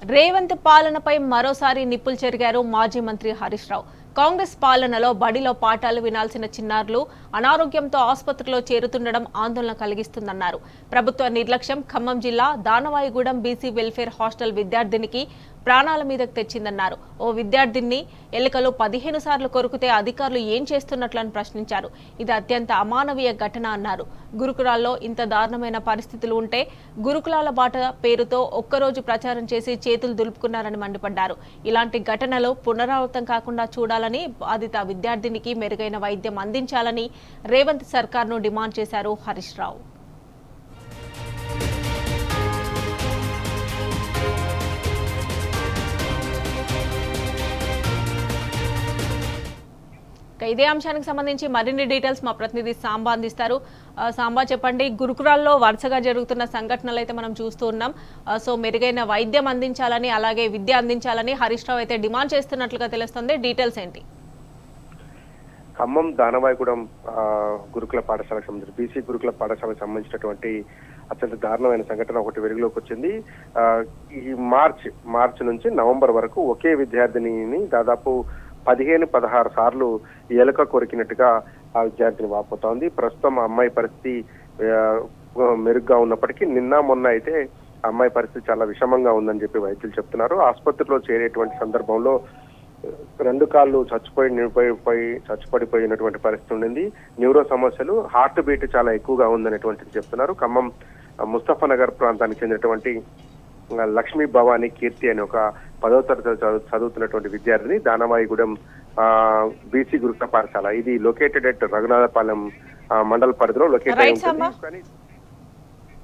రేవంత్ పాలనపై మరోసారి నిప్పులు చెరిగారు మాజీ మంత్రి హరీష్ రావు. కాంగ్రెస్ పాలనలో బడిలో పాఠాలు వినాల్సిన చిన్నారులు అనారోగ్యంతో ఆసుపత్రిలో చేరుతుండడం ఆందోళన కలిగిస్తుందన్నారు. ప్రభుత్వ నిర్లక్ష్యం ఖమ్మం జిల్లా దానవాయిగూడెం బీసీ వెల్ఫేర్ హాస్టల్ విద్యార్థినికి ప్రాణాల మీదకు తెచ్చిందన్నారు. ఓ విద్యార్థిని ఎలుకలు 15 సార్లు కొరుకుతే అధికారులు ఏం చేస్తున్నట్లని ప్రశ్నించారు. ఇది అత్యంత అమానవీయ ఘటన అన్నారు. గురుకులాల్లో ఇంత దారుణమైన పరిస్థితులు ఉంటే గురుకులాల బాట పేరుతో ఒక్కరోజు ప్రచారం చేసి చేతులు దులుపుకున్నారని మండిపడ్డారు. ఇలాంటి ఘటనలు పునరావృతం కాకుండా చూడాలని, బాధిత విద్యార్థినికి మెరుగైన వైద్యం అందించాలని రేవంత్ సర్కార్ను డిమాండ్ చేశారు హరీష్ రావు. ఇదే అంశానికి సంబంధించి మరిన్ని డీటెయిల్స్ మా ప్రతినిధి సాంబా అందిస్తారు. సాంబా, చెప్పండి. గురుకులాల్లో వరుసగా జరుగుతున్న సంఘటనలు అయితే మనం చూస్తూ ఉన్నాం. సో మెరుగైన వైద్యం అందించాలని, అలాగే విద్య అందించాలని హరీష్ రావు అయితే డిమాండ్ చేస్తున్నట్లుగా తెలుస్తుంది. డీటెయిల్స్ ఏంటి? ఖమ్మం దానవాయిగూడెం గురుకుల పాఠశాలకు సంబంధించి బీసీ గురుకుల పాఠశాలకు సంబంధించినటువంటి అత్యంత దారుణమైన సంఘటన ఒకటి వెలుగులోకి వచ్చింది. ఈ మార్చి నుంచి నవంబర్ వరకు ఒకే విద్యార్థిని దాదాపు 15-16 సార్లు ఎలుక కొరికినట్టుగా ఆ విద్యార్థిని వాపోతోంది. ప్రస్తుతం ఆ అమ్మాయి పరిస్థితి మెరుగ్గా ఉన్నప్పటికీ నిన్న మొన్న అయితే అమ్మాయి పరిస్థితి చాలా విషమంగా ఉందని చెప్పి వైద్యులు చెప్తున్నారు. ఆసుపత్రిలో చేరేటువంటి సందర్భంలో 2 కాళ్ళు చచ్చుపడిపోయినటువంటి పరిస్థితి ఉండింది. న్యూరో సమస్యలు, హార్ట్ బీట్ చాలా ఎక్కువగా ఉందనేటువంటిది చెప్తున్నారు. ఖమ్మం ముస్తఫానగర్ ప్రాంతానికి చెందినటువంటి లక్ష్మీ భవానీ కీర్తి అని ఒక 10వ తరగతి చదువుతున్నటువంటి విద్యార్థిని దానవాయిగూడెం బీసీ గురుకుల పాఠశాల, ఇది లొకేటెడ్ అట్ రఘునాథపాలెం మండల పరిధిలో లొకేట్ అయి ఉంటుంది. కానీ